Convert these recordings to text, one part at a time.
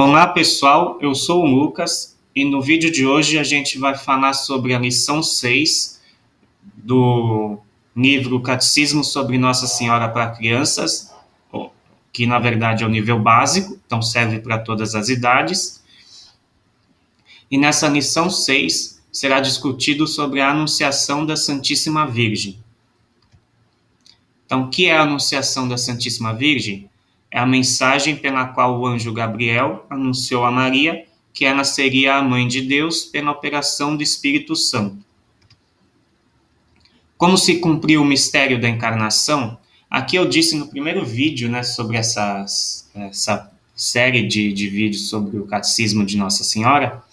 Olá pessoal, eu sou o Lucas e no vídeo de hoje a gente vai falar sobre a lição 6 do livro Catecismo sobre Nossa Senhora para Crianças, que na verdade é o nível básico, então serve para todas as idades. E nessa lição 6 será discutido sobre a Anunciação da Santíssima Virgem. Então, o que é a Anunciação da Santíssima Virgem? É a mensagem pela qual o anjo Gabriel anunciou a Maria que ela seria a mãe de Deus pela operação do Espírito Santo. Como se cumpriu o mistério da encarnação? Aqui eu disse no primeiro vídeo, sobre essa série de vídeos sobre o Catecismo de Nossa Senhora.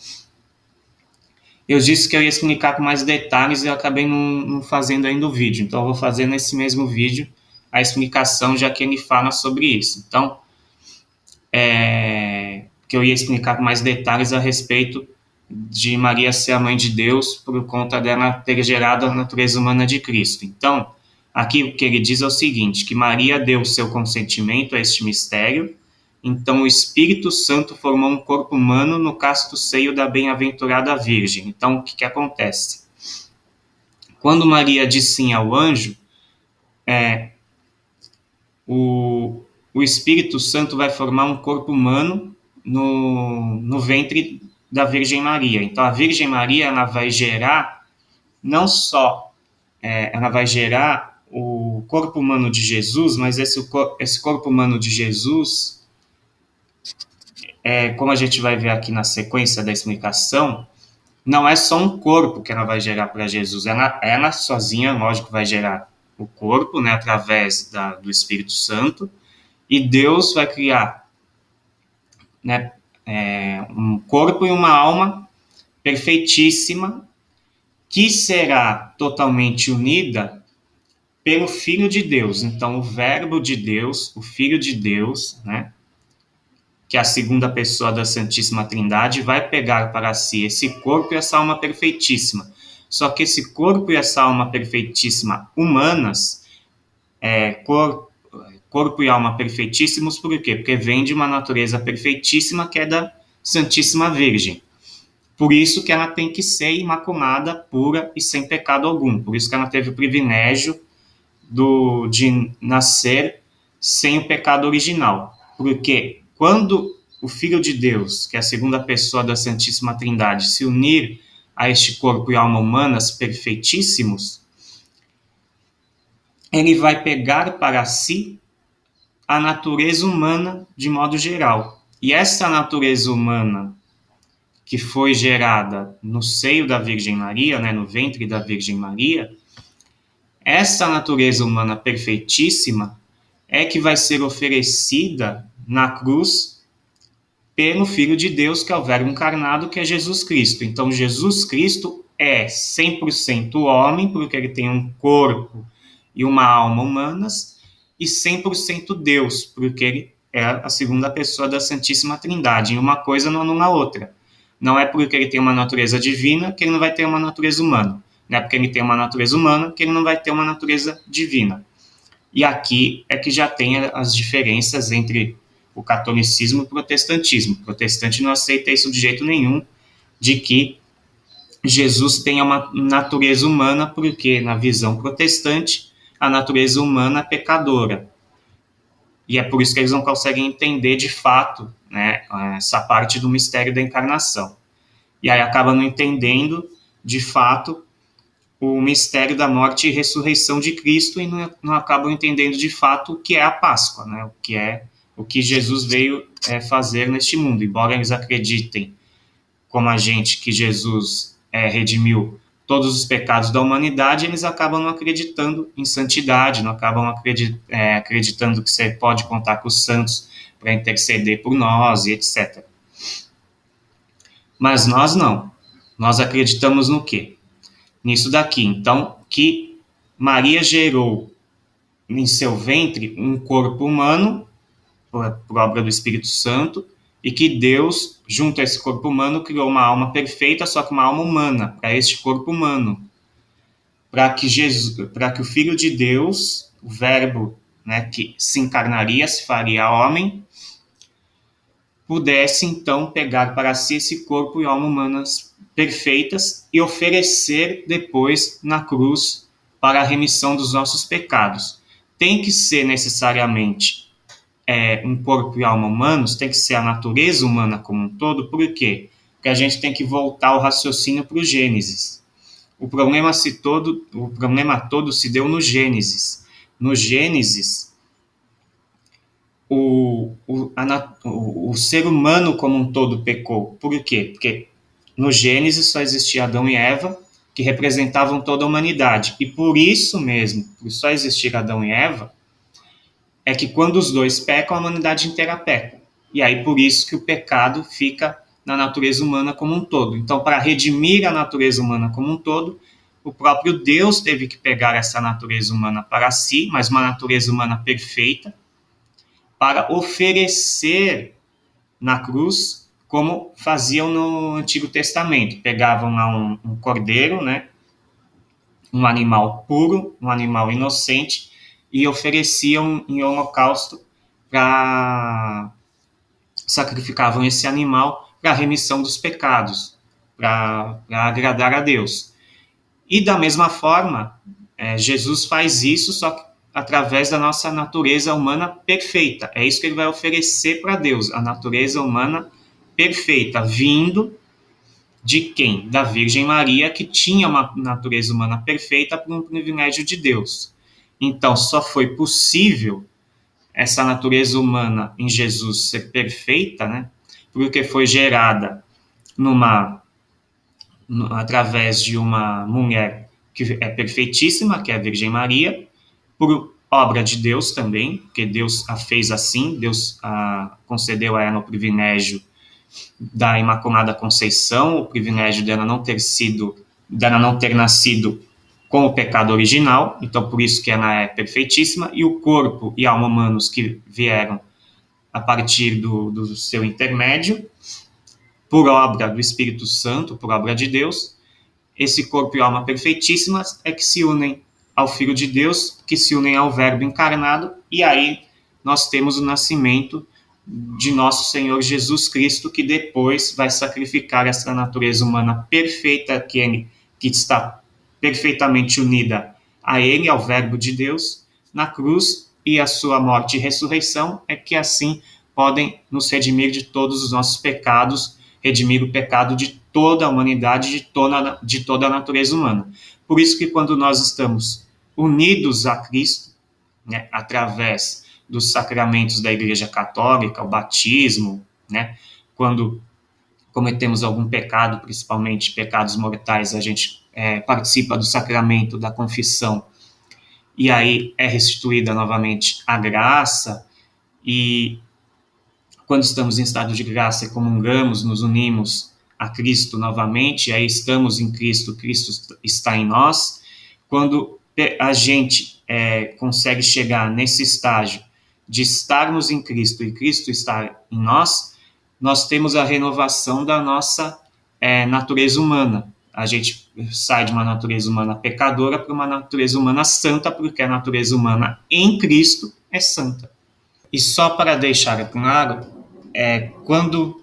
Eu disse que eu ia explicar com mais detalhes e eu acabei não fazendo ainda o vídeo. Então eu vou fazer nesse mesmo vídeo a explicação, já que ele fala sobre isso. Então, que eu ia explicar com mais detalhes a respeito de Maria ser a mãe de Deus por conta dela ter gerado a natureza humana de Cristo. Então, aqui o que ele diz é o seguinte, que Maria deu seu consentimento a este mistério, então o Espírito Santo formou um corpo humano no casto seio da bem-aventurada Virgem. Então, o que acontece? Quando Maria diz sim ao anjo, o Espírito Santo vai formar um corpo humano no ventre da Virgem Maria. Então, a Virgem Maria ela vai gerar não só ela vai gerar o corpo humano de Jesus, mas esse corpo humano de Jesus, como a gente vai ver aqui na sequência da explicação, não é só um corpo que ela vai gerar para Jesus, ela sozinha, lógico, vai gerar o corpo, através do Espírito Santo, e Deus vai criar um corpo e uma alma perfeitíssima, que será totalmente unida pelo Filho de Deus. Então, o Verbo de Deus, o Filho de Deus, que é a segunda pessoa da Santíssima Trindade, vai pegar para si esse corpo e essa alma perfeitíssima. Só que esse corpo e essa alma perfeitíssima humanas, corpo e alma perfeitíssimos, por quê? Porque vem de uma natureza perfeitíssima que é da Santíssima Virgem. Por isso que ela tem que ser imaculada, pura e sem pecado algum. Por isso que ela teve o privilégio de nascer sem o pecado original. Porque quando o Filho de Deus, que é a segunda pessoa da Santíssima Trindade, se unir a este corpo e alma humanas perfeitíssimos, ele vai pegar para si a natureza humana de modo geral. E essa natureza humana que foi gerada no seio da Virgem Maria, no ventre da Virgem Maria, essa natureza humana perfeitíssima é que vai ser oferecida na cruz pelo Filho de Deus, que é o Verbo encarnado, que é Jesus Cristo. Então, Jesus Cristo é 100% homem, porque ele tem um corpo e uma alma humanas, e 100% Deus, porque ele é a segunda pessoa da Santíssima Trindade. E uma coisa não anula a outra. Não é porque ele tem uma natureza divina que ele não vai ter uma natureza humana. Não é porque ele tem uma natureza humana que ele não vai ter uma natureza divina. E aqui é que já tem as diferenças entre o catolicismo e o protestantismo. O protestante não aceita isso de jeito nenhum, de que Jesus tenha uma natureza humana, porque na visão protestante, a natureza humana é pecadora. E é por isso que eles não conseguem entender de fato essa parte do mistério da encarnação. E aí acabam não entendendo de fato o mistério da morte e ressurreição de Cristo e não acabam entendendo de fato o que é a Páscoa, o que Jesus veio fazer neste mundo. Embora eles acreditem, como a gente, que Jesus redimiu todos os pecados da humanidade, eles acabam não acreditando em santidade, não acabam acreditando que você pode contar com os santos para interceder por nós e etc. Mas nós não. Nós acreditamos no quê? Nisso daqui. Então, que Maria gerou em seu ventre um corpo humano, por obra do Espírito Santo, e que Deus, junto a esse corpo humano, criou uma alma perfeita, só que uma alma humana, para este corpo humano. Para que o Filho de Deus, o Verbo, que se encarnaria, se faria homem, pudesse então pegar para si esse corpo e alma humanas perfeitas e oferecer depois na cruz para a remissão dos nossos pecados. Tem que ser necessariamente um corpo e alma humanos, tem que ser a natureza humana como um todo. Por quê? Porque a gente tem que voltar o raciocínio para o Gênesis. O problema todo se deu no Gênesis. No Gênesis, o ser humano como um todo pecou. Por quê? Porque no Gênesis só existia Adão e Eva, que representavam toda a humanidade. E por isso mesmo, por só existir Adão e Eva, é que quando os dois pecam, a humanidade inteira peca. E aí por isso que o pecado fica na natureza humana como um todo. Então, para redimir a natureza humana como um todo, o próprio Deus teve que pegar essa natureza humana para si, mas uma natureza humana perfeita, para oferecer na cruz, como faziam no Antigo Testamento. Pegavam lá um cordeiro, né, um animal puro, um animal inocente, e ofereciam em holocausto para sacrificavam esse animal para a remissão dos pecados, para agradar a Deus. E da mesma forma, Jesus faz isso, só que através da nossa natureza humana perfeita. É isso que ele vai oferecer para Deus, a natureza humana perfeita, vindo de quem? Da Virgem Maria, que tinha uma natureza humana perfeita por um privilégio de Deus. Então, só foi possível essa natureza humana em Jesus ser perfeita, né? Porque foi gerada através de uma mulher que é perfeitíssima, que é a Virgem Maria, por obra de Deus também, porque Deus a fez assim, Deus concedeu a ela o privilégio da Imaculada Conceição, o privilégio dela não ter nascido com o pecado original, então por isso que ela é perfeitíssima, e o corpo e alma humanos que vieram a partir do seu intermédio, por obra do Espírito Santo, por obra de Deus, esse corpo e alma perfeitíssimas é que se unem ao Filho de Deus, que se unem ao Verbo encarnado, e aí nós temos o nascimento de nosso Senhor Jesus Cristo, que depois vai sacrificar essa natureza humana perfeita, que está perfeitamente unida a Ele, ao Verbo de Deus, na cruz, e a sua morte e ressurreição é que assim podem nos redimir de todos os nossos pecados, redimir o pecado de toda a humanidade, de toda a natureza humana. Por isso que quando nós estamos unidos a Cristo, né, através dos sacramentos da Igreja Católica, o batismo, né, quando cometemos algum pecado, principalmente pecados mortais, a gente participa do sacramento da confissão, e aí é restituída novamente a graça, e quando estamos em estado de graça, comungamos, nos unimos a Cristo novamente, e aí estamos em Cristo, Cristo está em nós. Quando a gente consegue chegar nesse estágio de estarmos em Cristo e Cristo estar em nós, nós temos a renovação da nossa natureza humana. A gente sai de uma natureza humana pecadora para uma natureza humana santa, porque a natureza humana em Cristo é santa. E só para deixar claro, quando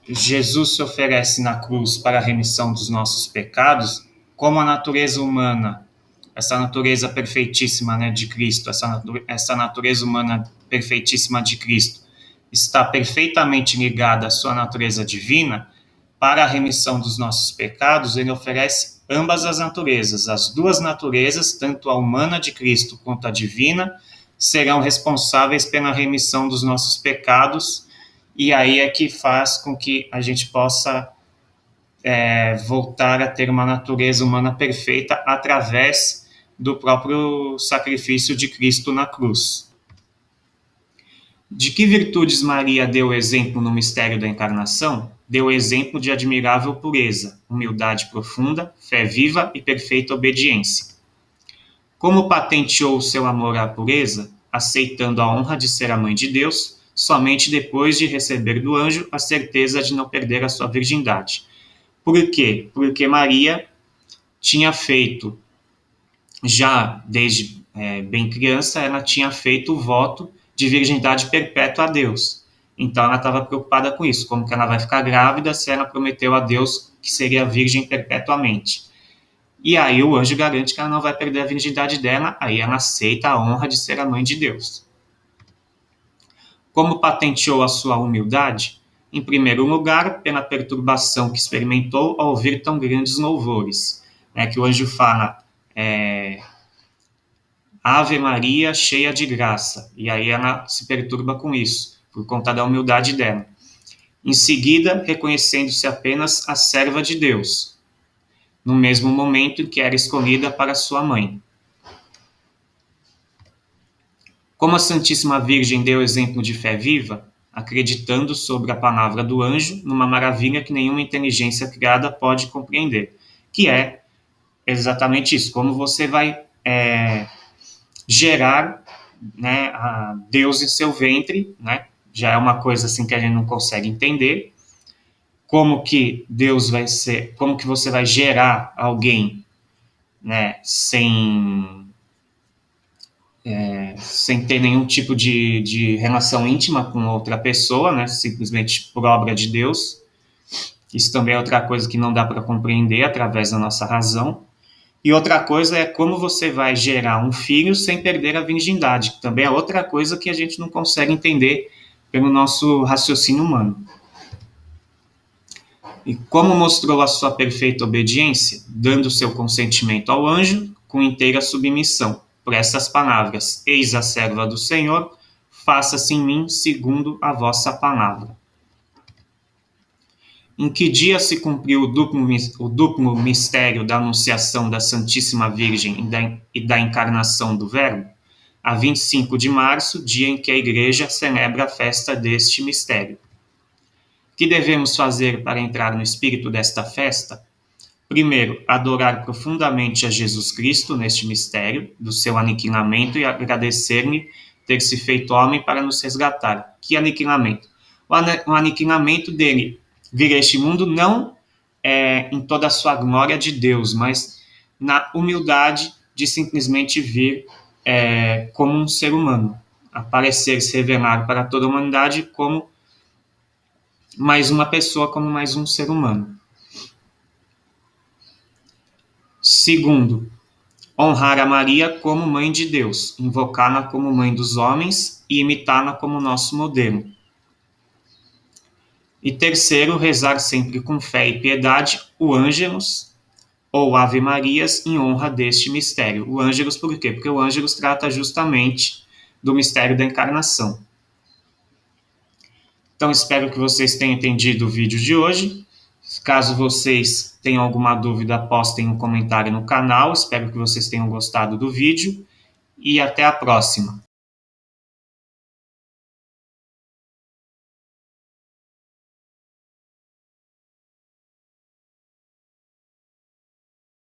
Jesus se oferece na cruz para a remissão dos nossos pecados, como a natureza humana, essa natureza perfeitíssima, né, de Cristo, essa natureza humana perfeitíssima de Cristo, está perfeitamente ligada à sua natureza divina, para a remissão dos nossos pecados, ele oferece ambas as naturezas. As duas naturezas, tanto a humana de Cristo quanto a divina, serão responsáveis pela remissão dos nossos pecados, e aí é que faz com que a gente possa voltar a ter uma natureza humana perfeita através do próprio sacrifício de Cristo na cruz. De que virtudes Maria deu exemplo no mistério da encarnação? Deu exemplo de admirável pureza, humildade profunda, fé viva e perfeita obediência. Como patenteou o seu amor à pureza, aceitando a honra de ser a mãe de Deus, somente depois de receber do anjo a certeza de não perder a sua virgindade. Por quê? Porque Maria tinha feito, já desde bem criança, ela tinha feito o voto de virgindade perpétua a Deus. Então ela estava preocupada com isso, como que ela vai ficar grávida se ela prometeu a Deus que seria virgem perpetuamente. E aí o anjo garante que ela não vai perder a virgindade dela, aí ela aceita a honra de ser a mãe de Deus. Como patenteou a sua humildade? Em primeiro lugar, pela perturbação que experimentou ao ouvir tão grandes louvores. Que o anjo fala, Ave Maria, cheia de graça. E aí ela se perturba com isso, por conta da humildade dela. Em seguida, reconhecendo-se apenas a serva de Deus, no mesmo momento em que era escolhida para sua mãe. Como a Santíssima Virgem deu exemplo de fé viva, acreditando sobre a palavra do anjo numa maravilha que nenhuma inteligência criada pode compreender, que é exatamente isso, como você vai gerar, né, a Deus em seu ventre, né, já é uma coisa assim que a gente não consegue entender, como que Deus vai ser, como que você vai gerar alguém, né, sem ter nenhum tipo de relação íntima com outra pessoa, né, simplesmente por obra de Deus. Isso também é outra coisa que não dá para compreender através da nossa razão. E outra coisa é como você vai gerar um filho sem perder a virgindade, que também é outra coisa que a gente não consegue entender pelo nosso raciocínio humano. E como mostrou a sua perfeita obediência, dando seu consentimento ao anjo com inteira submissão, por essas palavras: Eis a serva do Senhor, faça-se em mim segundo a vossa palavra. Em que dia se cumpriu o duplo mistério da anunciação da Santíssima Virgem e da encarnação do Verbo? A 25 de março, dia em que a Igreja celebra a festa deste mistério. O que devemos fazer para entrar no espírito desta festa? Primeiro, adorar profundamente a Jesus Cristo neste mistério do seu aniquilamento e agradecer-lhe ter se feito homem para nos resgatar. Que aniquilamento? O aniquilamento dele vir a este mundo não em toda a sua glória de Deus, mas na humildade de simplesmente vir como um ser humano, aparecer, se revelar para toda a humanidade como mais uma pessoa, como mais um ser humano. Segundo, honrar a Maria como mãe de Deus, invocá-la como mãe dos homens e imitá-la como nosso modelo. E terceiro, rezar sempre com fé e piedade o Ângelus ou Ave Marias em honra deste mistério. O Ângelus por quê? Porque o Ângelus trata justamente do mistério da encarnação. Então, espero que vocês tenham entendido o vídeo de hoje. Caso vocês tenham alguma dúvida, postem um comentário no canal. Espero que vocês tenham gostado do vídeo e até a próxima.